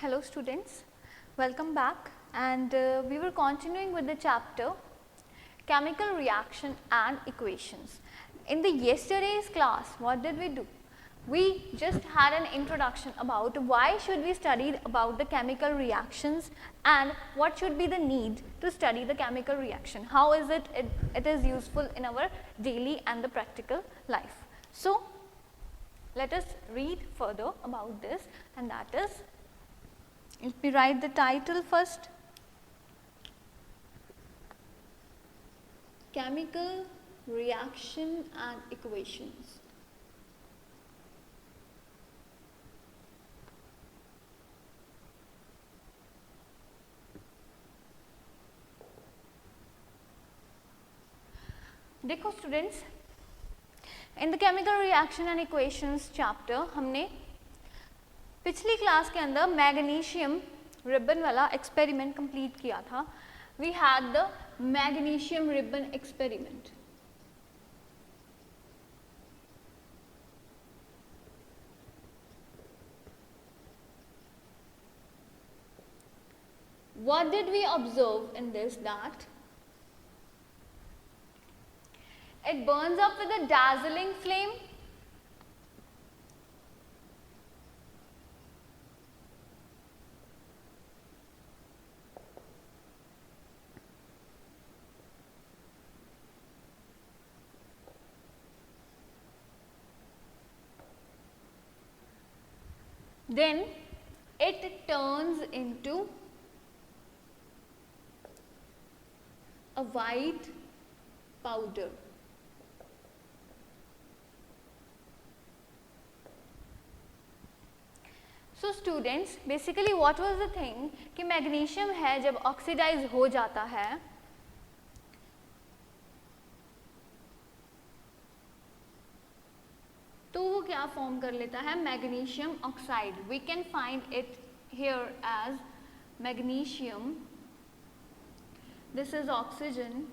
Hello students, welcome back, and we were continuing with the chapter chemical reaction and equations. In the yesterday's class, what did we do? We just had an introduction about why should we study about the chemical reactions and what should be the need to study the chemical reaction. How is it is useful in our daily and the practical life. So, let us read further about this, and that is, let me write the title first. Chemical reaction and equations. देखो students, in the chemical reaction and equations chapter हमने पिछली class के अंदर magnesium ribbon वाला experiment complete किया था. We had the magnesium ribbon experiment. What did we observe in this? That it burns up with a dazzling flame. Then it turns into a white powder. So students, basically what was the thing कि magnesium है जब oxidise हो जाता है तो वो क्या form कर लेता है? Magnesium oxide. We can find it here as magnesium. This is oxygen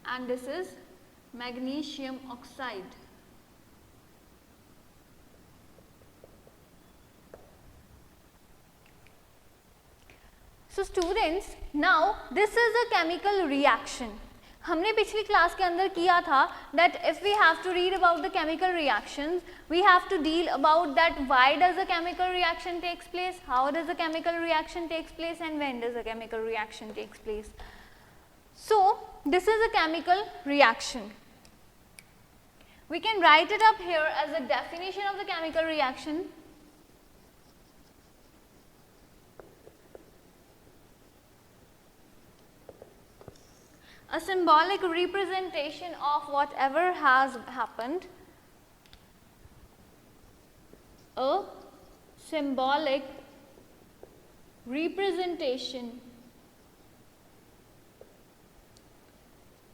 and this is magnesium oxide. So students, now this is a chemical reaction. हमने पिछली क्लास के अंदर किया था that if we have to read about the chemical reactions, we have to deal about that why does a chemical reaction takes place, how does a chemical reaction takes place, and when does a chemical reaction takes place. So this is a chemical reaction. We can write it up here as a definition of the chemical reaction. A symbolic representation of whatever has happened. A symbolic representation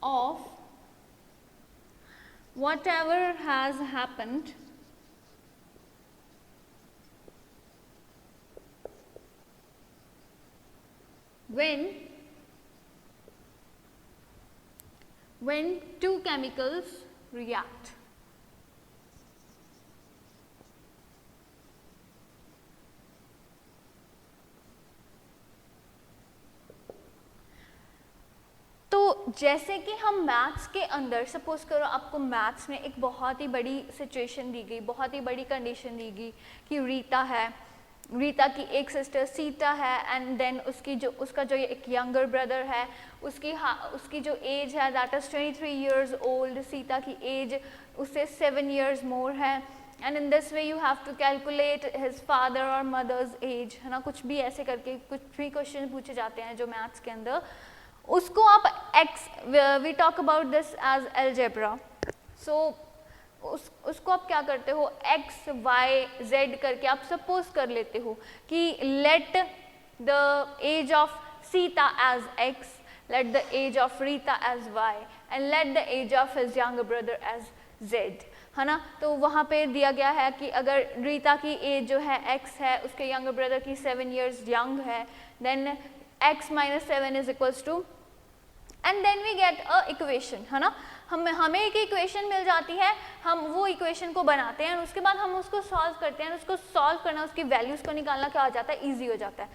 of whatever has happened when two chemicals react. तो जैसे कि हम maths के अंदर, suppose करो आपको maths में एक बहुत ही बड़ी सिचुएशन दी गई, बहुत ही बड़ी कंडीशन दी गई कि रीता है, रीता की एक सिस्टर सीता है, एंड देन उसका जो एक यंगर ब्रदर है, उसकी जो एज है that is 23 years old. Sita की एज उससे 7 years मोर है, and in this way you have to calculate his father और मदर्स एज, है ना. कुछ भी ऐसे करके कुछ भी क्वेश्चन पूछे जाते हैं जो मैथ्स के अंदर, उसको आप X, we talk about this as algebra. So उसको आप क्या करते हो, x, y, z करके आप सपोज कर लेते हो कि let the age of Sita age x, let the age of Rita as y, and let the age of his younger brother as z, है ना. तो वहाँ पे दिया गया है कि अगर रीता की एज जो है x है, उसके यंगर ब्रदर की 7 years यंग है, then x minus 7 is equals to and then we get a equation, है ना, हमें एक इक्वेशन मिल जाती है, हम वो इक्वेशन को बनाते हैं और उसके बाद हम उसको सॉल्व करते हैं, उसको सॉल्व करना, उसकी वैल्यूज को निकालना क्या हो जाता है, ईजी हो जाता है।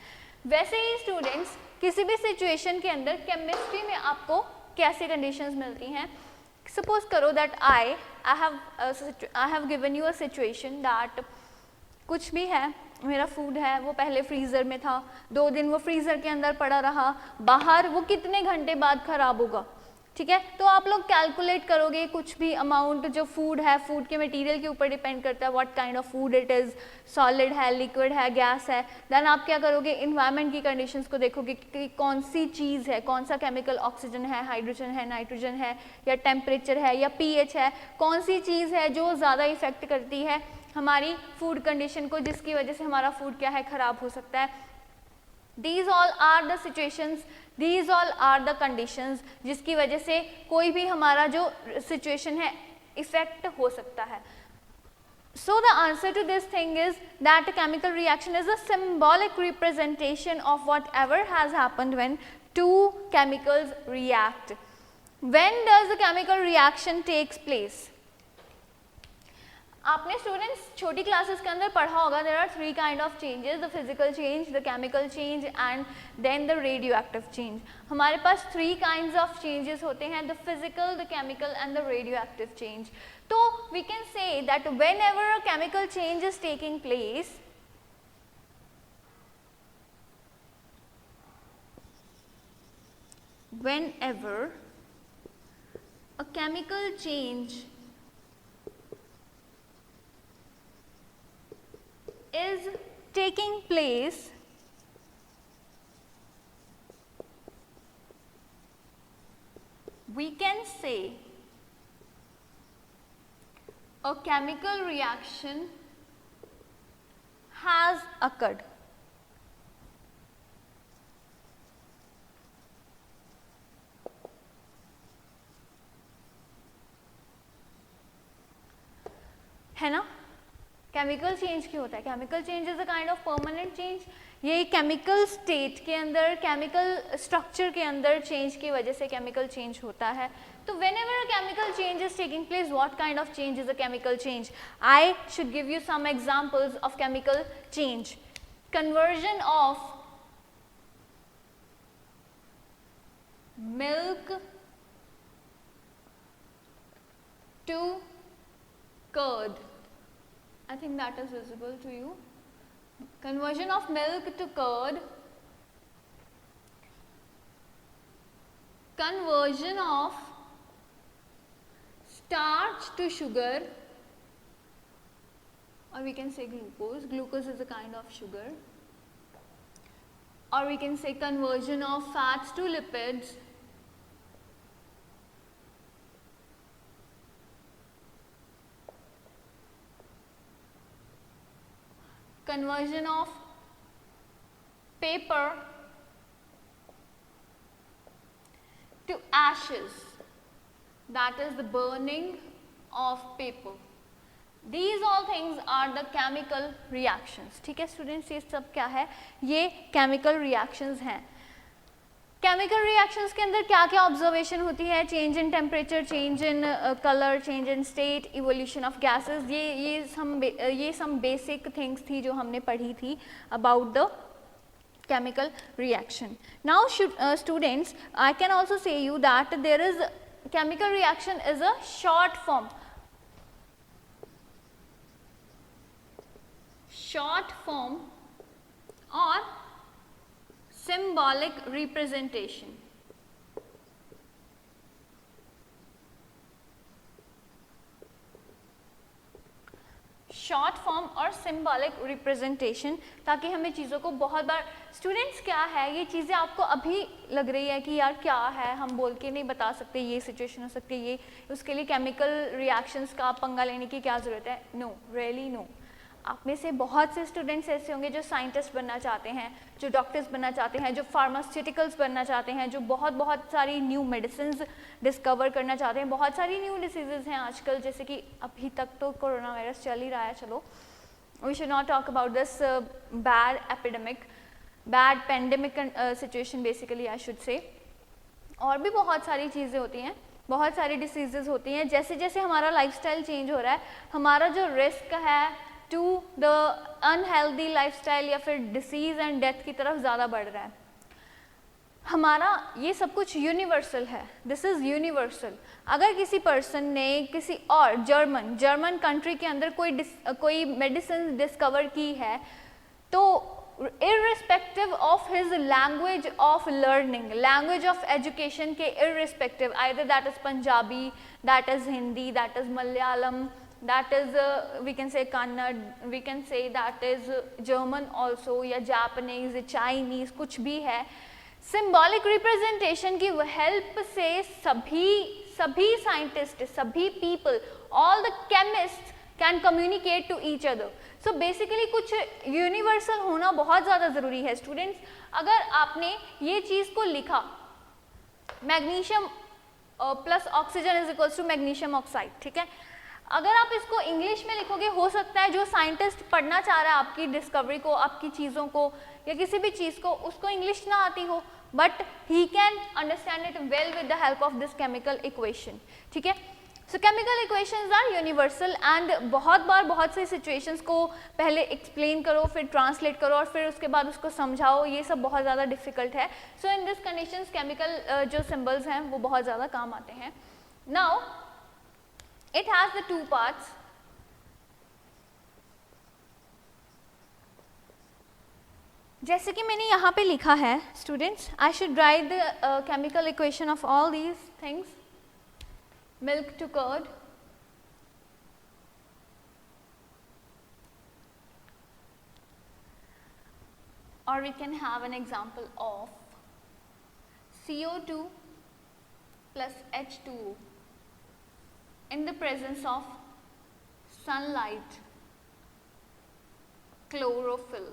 वैसे ही स्टूडेंट्स किसी भी सिचुएशन के अंदर केमिस्ट्री में आपको कैसी कंडीशंस मिलती हैं, सपोज करो that I have given you a situation that कुछ भी है, मेरा फूड है वो पहले फ्रीज़र में था, 2 दिन वो फ्रीज़र के अंदर पड़ा रहा, बाहर वो कितने घंटे बाद ख़राब होगा, ठीक है। तो आप लोग कैलकुलेट करोगे कुछ भी अमाउंट, जो फूड है, फूड के मटेरियल के ऊपर डिपेंड करता है, what kind of food it is, solid है, लिक्विड है, गैस है। देन आप क्या करोगे, इन्वायरमेंट की कंडीशंस को देखोगे कि कौन सी चीज़ है, कौन सा केमिकल, ऑक्सीजन है, हाइड्रोजन है, नाइट्रोजन है, या टेम्परेचर है, या pH है, कौन सी चीज़ है जो ज़्यादा इफेक्ट करती है हमारी फूड कंडीशन को, जिसकी वजह से हमारा फूड क्या है, ख़राब हो सकता है। These all are the situations, these all are the conditions जिसकी वजह से कोई भी हमारा जो situation है इफेक्ट हो सकता है। So the answer to this thing is that a chemical reaction is a symbolic representation of whatever has happened when two chemicals react. When does the chemical reaction takes place? आपने students छोटी classes के अंदर पढ़ा होगा, there are 3 kind of changes, the physical change, the chemical change and then the radioactive change. हमारे पास 3 kinds of changes होते हैं, the physical, the chemical and the radioactive change. तो we can say that whenever a chemical change is taking place, whenever a chemical change is taking place, we can say a chemical reaction has occurred. है ना, chemical change क्यों होता है? Chemical change is a kind of permanent change. ये chemical state के अंदर, chemical structure के अंदर चेंज की वजह से केमिकल चेंज होता है। तो whenever a chemical change is taking place, what kind of change is a chemical change? I should give you some examples of chemical change. Conversion of milk to curd. I think that is visible to you. Conversion of milk to curd, conversion of starch to sugar, or we can say glucose. Glucose is a kind of sugar. Or we can say conversion of fats to lipids. Conversion of paper to ashes, that is the burning of paper. These all things are the chemical reactions. ठीक है students, ये सब क्या है? ये chemical reactions हैं। Chemical reactions के अंदर क्या क्या ऑब्जर्वेशन होती है? Change in temperature, change in colour, change in state, evolution of gases. ये सम बेसिक थिंग्स थी जो हमने पढ़ी थी about the chemical reaction. Now students, I can also say you that there is chemical reaction is a short form. Short form or symbolic representation. Short form और symbolic representation, ताकि हमें चीज़ों को बहुत बार, स्टूडेंट्स क्या है, ये चीज़ें आपको अभी लग रही है कि यार क्या है, हम बोल के नहीं बता सकते, ये सिचुएशन हो सकती है, ये उसके लिए केमिकल रिएक्शंस का पंगा लेने की क्या ज़रूरत है? No, really no. आप में से बहुत से स्टूडेंट्स ऐसे होंगे जो साइंटिस्ट बनना चाहते हैं, जो डॉक्टर्स बनना चाहते हैं, जो फार्मास्यूटिकल्स बनना चाहते हैं, जो बहुत सारी न्यू मेडिसिन्स डिस्कवर करना चाहते हैं। बहुत सारी न्यू डिसीजेज हैं आजकल, जैसे कि अभी तक तो कोरोना वायरस चल ही रहा है, चलो we should not talk about this bad epidemic, bad pandemic situation basically I should say. और भी बहुत सारी चीज़ें होती हैं, बहुत सारी डिसीजेज होती हैं। जैसे जैसे हमारा लाइफस्टाइल चेंज हो रहा है, हमारा जो रिस्क है टू द अनहेल्दी लाइफस्टाइल या फिर डिसीज एंड डेथ की तरफ ज़्यादा बढ़ रहा है। हमारा ये सब कुछ यूनिवर्सल है, दिस इज़ यूनिवर्सल। अगर किसी पर्सन ने किसी और जर्मन कंट्री के अंदर कोई मेडिसिन डिस्कवर की है, तो irrespective of his language of learning, language of education के irrespective, either that is Punjabi, that is Hindi, that is Malayalam, that is we can say Kannada, we can say that is German also, या Japanese, Chinese, कुछ भी है, symbolic representation की help से सभी scientists, सभी people, all the chemists can communicate to each other. So basically कुछ universal होना बहुत ज़्यादा ज़रूरी है स्टूडेंट्स। अगर आपने ये चीज़ को लिखा, magnesium plus oxygen is equals to magnesium oxide, ठीक है, अगर आप इसको इंग्लिश में लिखोगे, हो सकता है जो साइंटिस्ट पढ़ना चाह रहा है आपकी डिस्कवरी को, आपकी चीज़ों को या किसी भी चीज़ को, उसको इंग्लिश ना आती हो, but he can understand it well with the help of this chemical equation, ठीक है। So chemical equations are universal and बहुत बार बहुत से सिचुएशंस को पहले एक्सप्लेन करो, फिर ट्रांसलेट करो और फिर उसके बाद उसको समझाओ, ये सब बहुत ज़्यादा डिफिकल्ट है। सो इन दिस कंडीशंस केमिकल जो सिंबल्स हैं वो बहुत ज़्यादा काम आते हैं। Now it has the 2 parts. जैसे कि मैंने यहाँ पे लिखा है students, I should write the chemical equation of all these things, milk to curd, or we can have an example of CO2 plus H2O in the presence of sunlight, chlorophyll.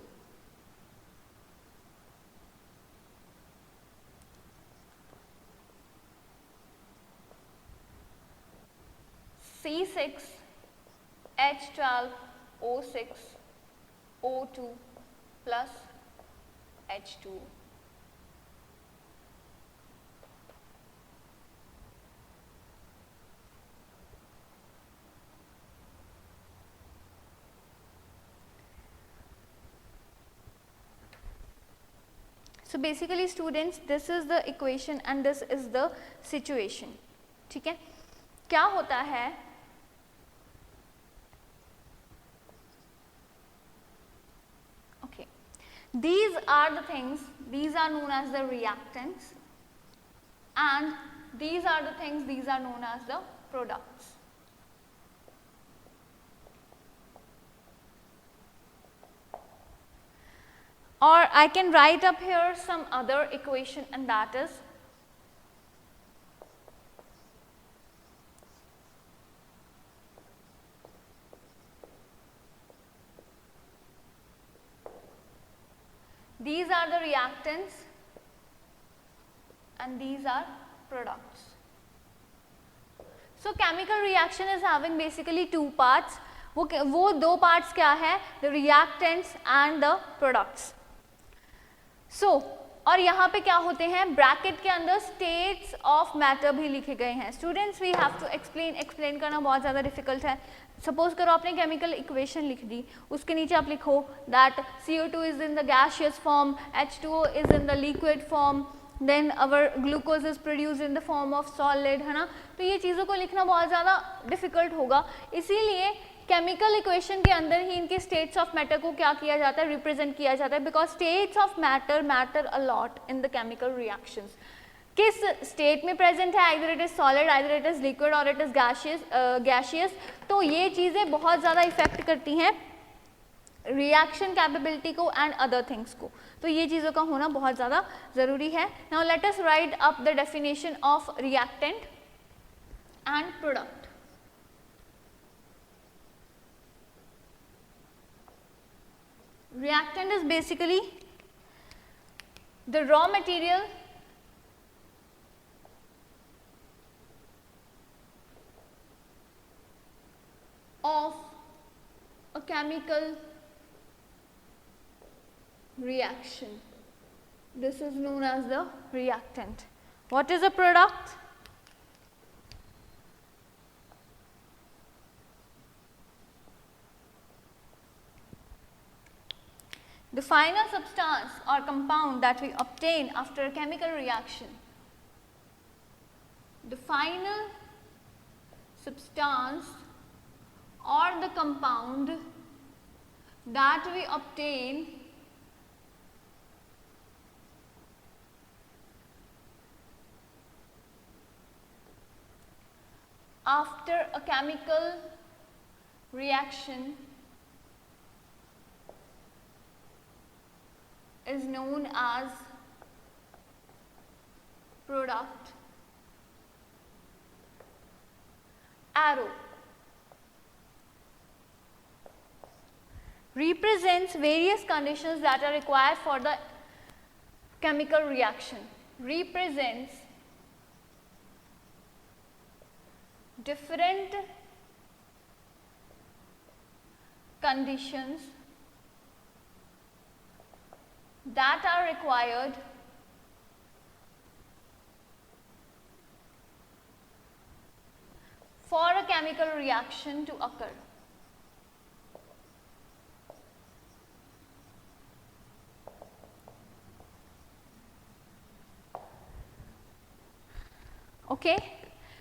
C6 H12 O6 O2 plus H2O. So basically students, this is the equation and this is the situation, ठीक है। क्या होता है, these are the things, these are known as the reactants, and these are the things, these are known as the products. Or I can write up here some other equation, and that is these are the reactants and these are products. So chemical reaction is having basically 2 parts. वो 2 parts क्या है, the reactants and the products. So और यहाँ पे क्या होते हैं, bracket के अंदर स्टेट्स ऑफ मैटर भी लिखे गए हैं। Students we have to explain करना बहुत ज़्यादा डिफिकल्ट है। सपोज करो आपने केमिकल इक्वेशन लिख दी, उसके नीचे आप लिखो that CO2 is in the gaseous form, H2O is in the liquid form, then our glucose is produce in the form of solid, है ना। तो ये चीज़ों को लिखना बहुत ज़्यादा डिफिकल्ट होगा, इसीलिए केमिकल इक्वेशन के अंदर ही इनके स्टेट्स ऑफ मैटर को क्या किया जाता है, रिप्रेजेंट किया जाता है, because states of matter a lot in the chemical reactions. किस स्टेट में प्रेजेंट है, either it is solid, either it is liquid और इट इज गैसियस, तो ये चीज़ें बहुत ज़्यादा इफेक्ट करती हैं रिएक्शन कैपेबिलिटी को एंड अदर थिंग्स को, तो ये चीज़ों का होना बहुत ज़्यादा ज़रूरी है। Now let us right up the definition of reactant and product. Reactant is basically the raw material of a chemical reaction. This is known as the reactant. What is a product? The final substance or compound that we obtain after a chemical reaction. The final substance or the compound that we obtain after a chemical reaction is known as product. Arrow represents various conditions that are required for the chemical reaction. Represents different conditions that are required for a chemical reaction to occur. Okay,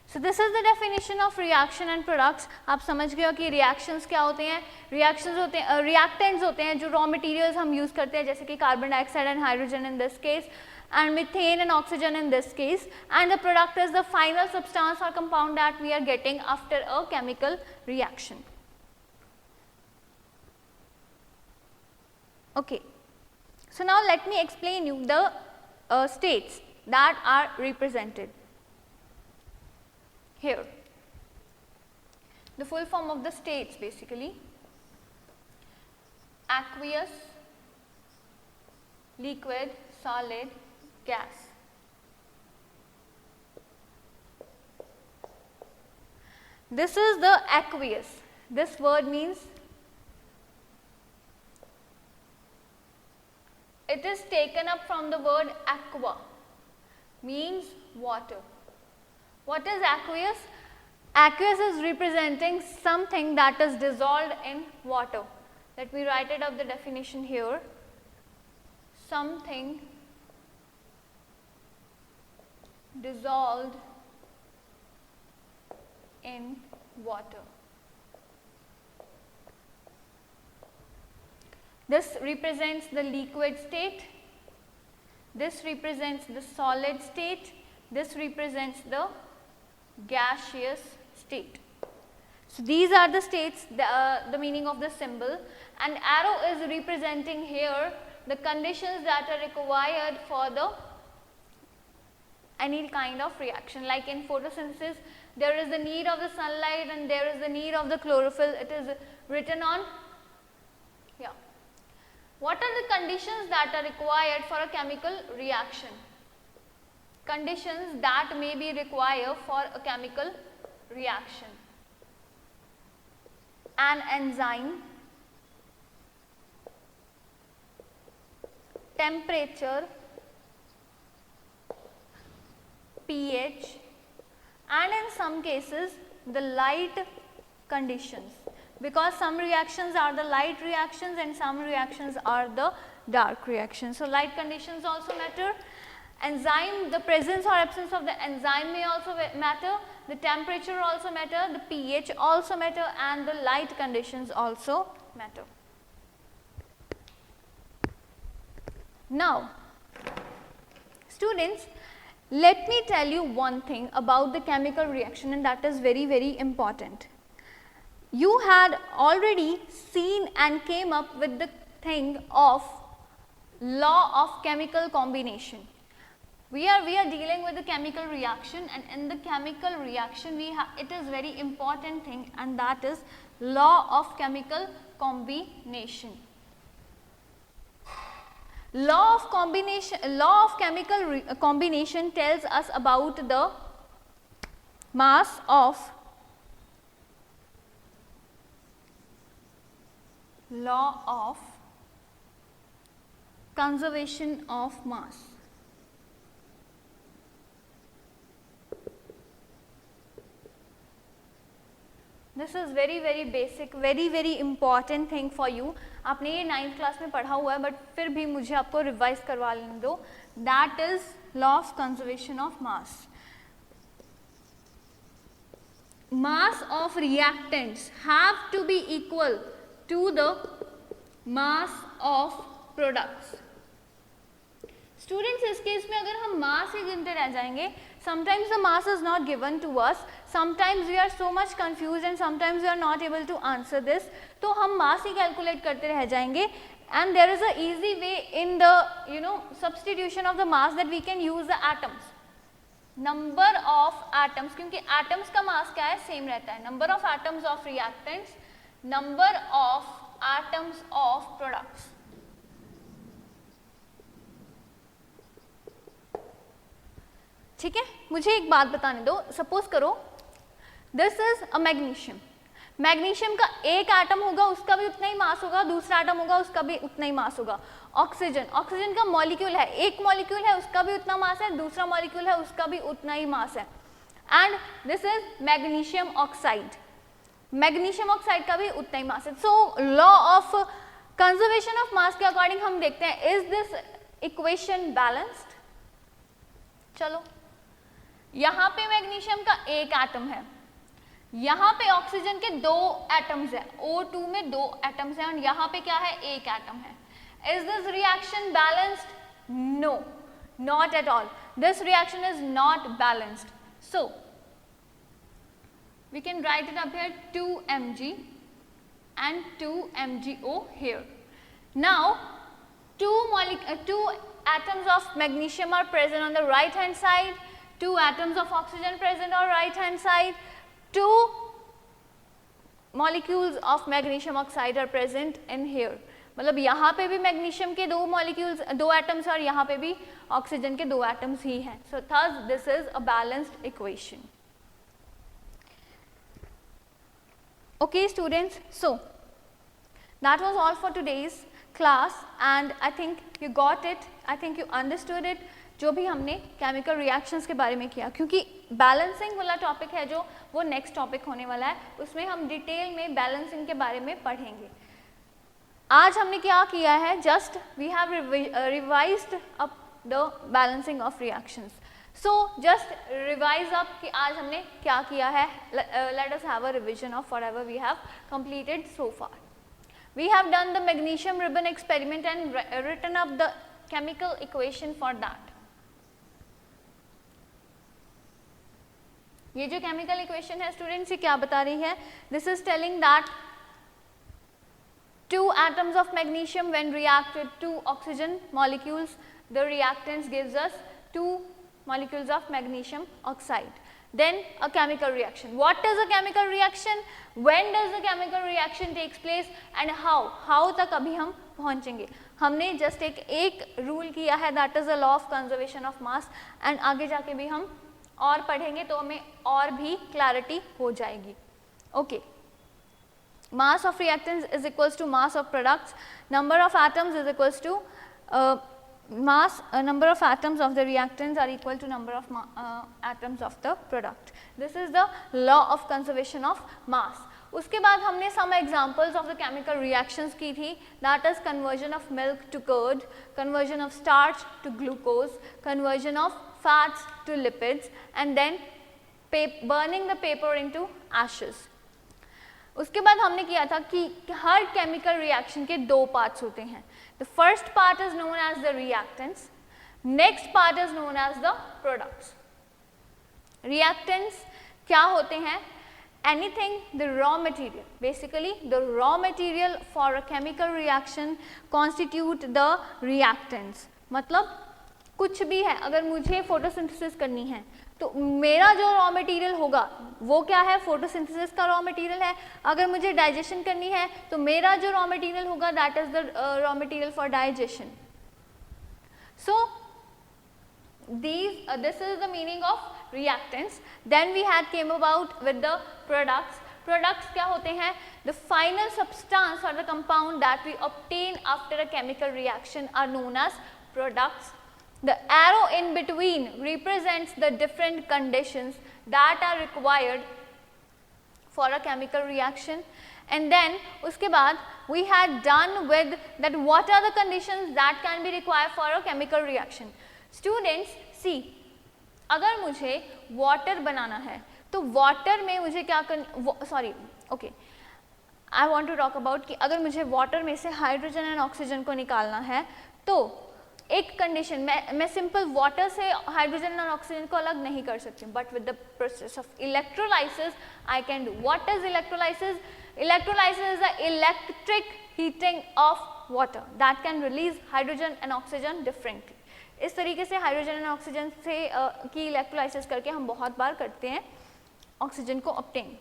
so this is the definition of reaction and products. आप समझ गए हो कि reactions क्या होते हैं? Reactions होते हैं reactants होते हैं जो raw materials हम use करते हैं, जैसे कि carbon dioxide and hydrogen in this case, and methane and oxygen in this case, and the product is the final substance or compound that we are getting after a chemical reaction. Okay, so now let me explain you the states that are represented here. The full form of the states basically: aqueous, liquid, solid, gas. This is the aqueous. This word means it is taken up from the word aqua, means water. What is aqueous? Aqueous is representing something that is dissolved in water. Let me write it up the definition here. Something dissolved in water. This represents the liquid state. This represents the solid state. This represents the gaseous state. So these are the states, the meaning of the symbol, and arrow is representing here the conditions that are required for the any kind of reaction. Like in photosynthesis, there is the need of the sunlight and there is the need of the chlorophyll. It is written on, yeah. What are the conditions that are required for a chemical reaction? Conditions that may be required for a chemical reaction: an enzyme, temperature, pH, and in some cases the light conditions, because some reactions are the light reactions and some reactions are the dark reactions. So light conditions also matter. Enzyme, the presence or absence of the enzyme may also matter, the temperature also matter, the pH also matter, and the light conditions also matter. Now, students, let me tell you one thing about the chemical reaction, and that is very, very important. You had already seen and came up with the thing of law of chemical combination. We are dealing with the chemical reaction, and in the chemical reaction it is very important thing, and that is law of chemical combination. Law of chemical combination tells us about the mass of law of conservation of mass. This is very very basic, very very important thing for you. आपने ये 9th class में पढ़ा हुआ है, but फिर भी मुझे आपको रिवाइज करवा लेने दो. That is law of conservation of mass. Mass of reactants have to be equal to the mass of products. Students, इस केस में अगर हम मास ही गिनते रह जाएंगे, sometimes the mass is not given to us, sometimes we are so much confused and sometimes we are not able to answer this. तो हम मास ही calculate करते रह जाएंगे. And there is a easy way in the substitution of the mass that we can use the atoms. Number of atoms, क्योंकि atoms का मास क्या है, same रहता है. Number of atoms of reactants, number of atoms of products. ठीक है, मुझे एक बात बताने दो. सपोज करो this is a magnesium. Magnesium का एक एटम होगा, उसका भी उतना ही मास होगा, दूसरा एटम होगा, उसका भी उतना ही मास होगा. ऑक्सीजन, ऑक्सीजन का मॉलिक्यूल है, एक मॉलिक्यूल है, उसका भी उतना मास है, दूसरा मॉलिक्यूल है, उसका भी उतना ही मास है. And this is magnesium oxide. Magnesium oxide का भी उतना ही मास है. So law of conservation of mass के अकॉर्डिंग हम देखते हैं, इज दिस इक्वेशन बैलेंस्ड. चलो, यहाँ पे मैग्नीशियम का एक एटम है, यहाँ पे ऑक्सीजन के 2 एटम्स है, O2 में 2 एटम्स है, और यहाँ पे क्या है, एक एटम है. Is this reaction balanced? No, not at all. This reaction is not balanced. So, we can write it up here 2Mg and 2MgO here. Now, two atoms of magnesium are present on the right hand side, 2 atoms of oxygen present on right hand side, 2 molecules of magnesium oxide are present in here. मतलब यहाँ पे भी magnesium के 2 molecules, 2 atoms, और यहाँ पे भी oxygen के 2 एटम्स ही हैं. So thus this is a balanced equation. Okay students, so that was all for today's class and I think you got it, I think you understood it. जो भी हमने केमिकल रिएक्शंस के बारे में किया, क्योंकि बैलेंसिंग वाला टॉपिक है जो, वो नेक्स्ट टॉपिक होने वाला है, उसमें हम डिटेल में बैलेंसिंग के बारे में पढ़ेंगे. आज हमने क्या किया है, just we have revised up the balancing of reactions. So just revise up कि आज हमने क्या किया है. Let us have a revision of whatever we have completed so far. We have done the magnesium ribbon experiment and written up the chemical equation for that. ये जो chemical equation है students, ये क्या बता रही है, this is telling that 2 atoms of magnesium when react with 2 oxygen molecules, the reactants gives us 2 molecules of magnesium oxide. Then a chemical reaction. What is a chemical reaction? When does the chemical reaction takes place and how? How तक अभी हम पहुंचेंगे. हमने just एक rule किया है, that is the law of conservation of mass, and आगे जाके भी हम और पढ़ेंगे तो हमें और भी clarity हो जाएगी. Okay. Mass of reactants is equals to mass of products. Number of atoms is equals to number of atoms of the reactants are equal to number of atoms of the product. This is the law of conservation of mass. उसके बाद हमने some examples of the chemical reactions की थी, that is conversion of milk to curd, conversion of starch to glucose, conversion of fats to lipids, and then burning the paper into ashes. उसके बाद हमने किया था कि हर केमिकल रिएक्शन के 2 parts होते हैं. The first part is known as the reactants, next part is known as the products. Reactants क्या होते हैं, anything, the raw material, basically the raw material for a chemical reaction constitute the reactants. मतलब कुछ भी है, अगर मुझे photosynthesis करनी है तो मेरा जो रॉ मटेरियल होगा वो क्या है, फोटोसिंथेसिस का रॉ मटेरियल है. अगर मुझे डाइजेशन करनी है तो मेरा जो रॉ मटेरियल होगा that is the raw material for digestion. So this is the meaning of reactants. Then we had came about with the products. Products क्या होते हैं, the final substance or the compound that we obtain after a chemical reaction are known as products. The arrow in between represents the different conditions that are required for a chemical reaction. And then उसके बाद we had done with that what are the conditions that can be required for a chemical reaction. Students see, अगर मुझे water बनाना है तो water में मुझे क्या I want to talk about कि अगर मुझे water में से hydrogen and oxygen को निकालना है तो एक कंडीशन मैं सिंपल वाटर से हाइड्रोजन और ऑक्सीजन को अलग नहीं कर सकती, but with the process of electrolysis I can do. What is electrolysis? Electrolysis is the electric heating of water that can release hydrogen and oxygen differently. इस तरीके से हाइड्रोजन एंड ऑक्सीजन से की इलेक्ट्रोलाइसिस करके हम बहुत बार करते हैं ऑक्सीजन को ऑब्टेन.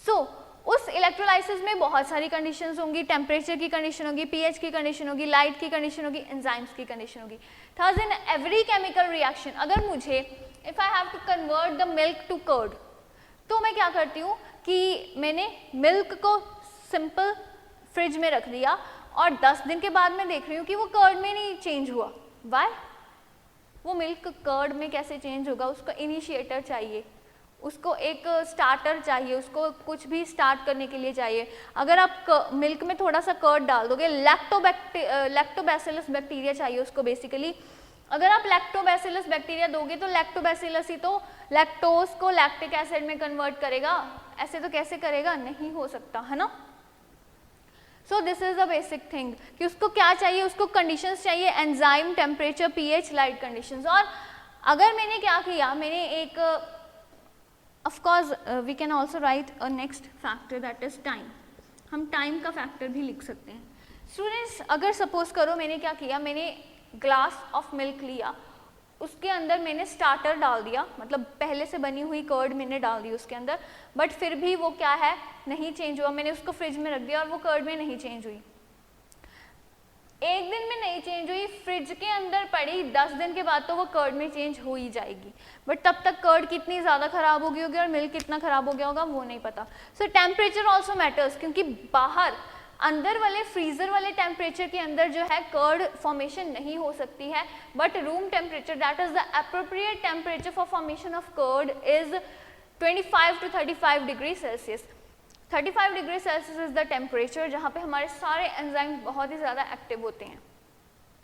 सो उस इलेक्ट्रोलाइसिस में बहुत सारी कंडीशंस होंगी, टेम्परेचर की कंडीशन होगी, पीएच की कंडीशन होगी, लाइट की कंडीशन होगी, एंजाइम्स की कंडीशन होगी. Third, in every chemical reaction अगर मुझे if I have to convert the milk to curd, तो मैं क्या करती हूँ कि मैंने मिल्क को सिंपल फ्रिज में रख दिया और 10 दिन के बाद मैं देख रही हूँ कि वो कर्ड में नहीं चेंज हुआ. वाई? वो मिल्क कर्ड में कैसे चेंज होगा? उसको इनिशिएटर चाहिए, उसको एक स्टार्टर चाहिए, उसको कुछ भी स्टार्ट करने के लिए चाहिए. अगर आप मिल्क में थोड़ा सा कर्ड डाल दोगे, लैक्टोबैसिलस बैक्टीरिया चाहिए उसको बेसिकली. अगर आप लैक्टोबैसिलस बैक्टीरिया दोगे तो लैक्टोबैसिलस ही तो लैक्टोज को लैक्टिक एसिड में कन्वर्ट करेगा. ऐसे तो कैसे करेगा? नहीं हो सकता, है ना. So this is the basic thing कि उसको क्या चाहिए, उसको कंडीशंस चाहिए, enzyme, temperature, pH, light conditions. और अगर मैंने क्या किया, मैंने एक of course we can also write a next factor that is time. हम टाइम का फैक्टर भी लिख सकते हैं. स्टूडेंट्स अगर सपोज करो मैंने क्या किया, मैंने ग्लास ऑफ मिल्क लिया, उसके अंदर मैंने स्टार्टर डाल दिया, मतलब पहले से बनी हुई कर्ड मैंने डाल दी उसके अंदर, बट फिर भी वो क्या है, नहीं चेंज हुआ. मैंने उसको फ्रिज में रख दिया और वो कर्ड में नहीं चेंज हुई. एक दिन में नहीं चेंज हुई, फ्रिज के अंदर पड़ी, 10 दिन के बाद तो वो कर्ड में चेंज हो ही जाएगी. बट तब तक कर्ड कितनी ज़्यादा खराब हो गई होगी और मिल्क कितना खराब हो गया होगा वो नहीं पता. सो टेम्परेचर ऑल्सो मैटर्स, क्योंकि बाहर अंदर वाले फ्रीजर वाले टेम्परेचर के अंदर जो है कर्ड फॉर्मेशन नहीं हो सकती है, but room temperature that is the appropriate temperature for formation of curd is 25 to 35 degree Celsius. 35 degree Celsius is the temperature जहाँ पे हमारे सारे एंजाइम बहुत ही ज़्यादा एक्टिव होते हैं.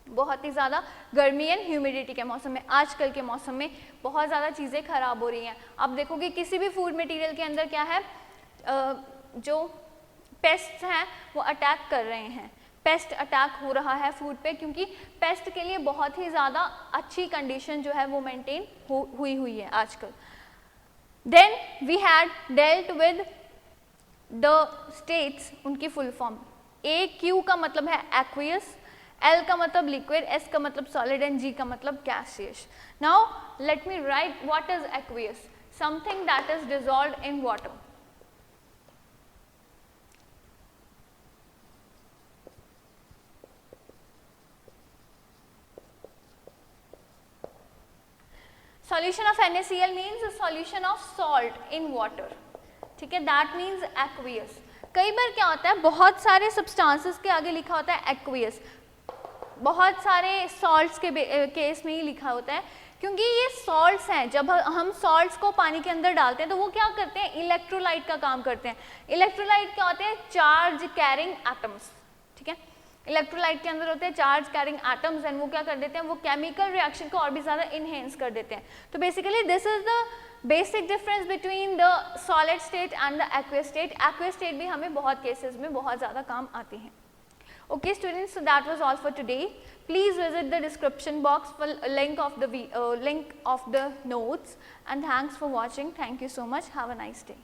बहुत ही ज़्यादा गर्मी एंड ह्यूमिडिटी के मौसम में, आजकल के मौसम में बहुत ज़्यादा चीज़ें खराब हो रही हैं. आप देखोगे किसी भी फूड मटेरियल के अंदर क्या है, जो पेस्ट हैं वो अटैक कर रहे हैं. पेस्ट अटैक हो रहा है फूड पे, क्योंकि पेस्ट के लिए बहुत ही ज़्यादा अच्छी कंडीशन जो है वो मेंटेन हुई है आजकल. Then we had dealt with the states, उनकी फुल फॉर्म. AQ का मतलब है एक्वियस, L का मतलब लिक्विड, S का मतलब सॉलिड एंड G का मतलब gaseous. Now let me right what is aqueous. Something that is dissolved in water. Solution of NaCl means a solution of salt in water. ठीक है, that means aqueous. कई बार क्या होता है, बहुत सारे सब्सटेंसेस के आगे लिखा होता है एक्वियस, बहुत सारे सॉल्ट्स के केस में ही लिखा होता है, क्योंकि ये सॉल्ट्स हैं. जब हम सॉल्ट्स को पानी के अंदर डालते हैं तो वो क्या करते हैं, इलेक्ट्रोलाइट का काम करते हैं. इलेक्ट्रोलाइट क्या होते हैं, चार्ज कैरिंग एटम्स. ठीक है, इलेक्ट्रोलाइट के अंदर होते हैं चार्ज कैरिंग एटम्स, एंड वो क्या कर देते हैं, वो केमिकल रिएक्शन को और भी ज़्यादा इनहेंस कर देते हैं. तो basically this is the basic difference between the solid state and the aqueous state. Aqueous state भी हमें बहुत केसेस में बहुत ज़्यादा काम आती हैं. Okay students, so that was all for today. Please visit the description box for link of the notes, and thanks for watching. Thank you so much. Have a nice day.